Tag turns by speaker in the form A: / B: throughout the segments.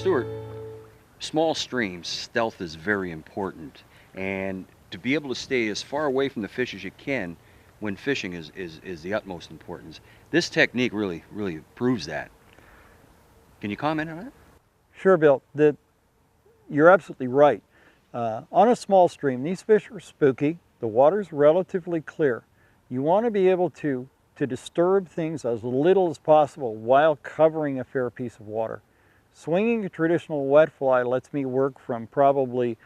A: Stuart, small streams, stealth is very important. And to be able to stay as far away from the fish as you can when fishing is the utmost importance. This technique really proves that. Can you comment on that?
B: Sure, Bill. You're absolutely right. On a small stream, these fish are spooky. The water's relatively clear. You want to be able to disturb things as little as possible while covering a fair piece of water. Swinging a traditional wet fly lets me work from probably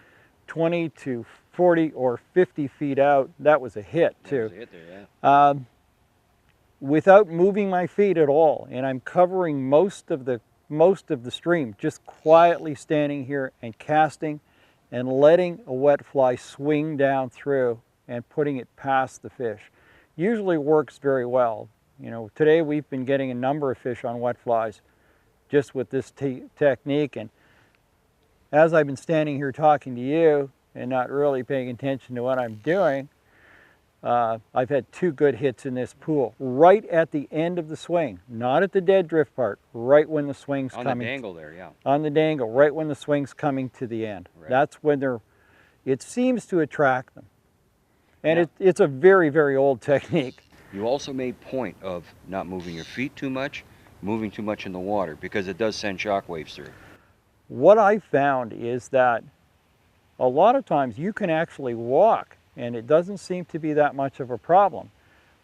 B: 20 to 40 or 50 feet out. That was a hit too.
A: That was a hit there, yeah.
B: Without moving my feet at all, and I'm covering most of the stream, just quietly standing here and casting and letting a wet fly swing down through and putting it past the fish. Usually works very well. You know, today we've been getting a number of fish on wet flies just with this technique, and as I've been standing here talking to you and not really paying attention to what I'm doing, I've had 2 good hits in this pool, right at the end of the swing, not at the dead drift part, right when the swing's coming.
A: On the dangle there, yeah.
B: On the dangle, right when the swing's coming to the end.
A: Right.
B: That's when it seems to attract them. And it's a very, very old technique.
A: You also made point of not moving your feet too much, moving too much in the water, because it does send shock waves through.
B: What I found is that a lot of times you can actually walk and it doesn't seem to be that much of a problem.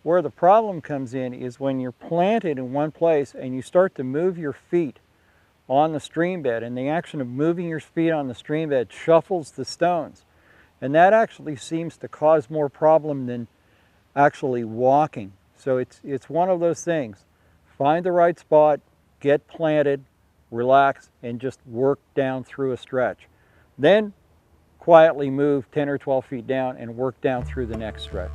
B: Where the problem comes in is when you're planted in one place and you start to move your feet on the stream bed, and the action of moving your feet on the stream bed shuffles the stones. And that actually seems to cause more problem than actually walking. So it's one of those things. Find the right spot, get planted, relax, and just work down through a stretch. Then quietly move 10 or 12 feet down and work down through the next stretch.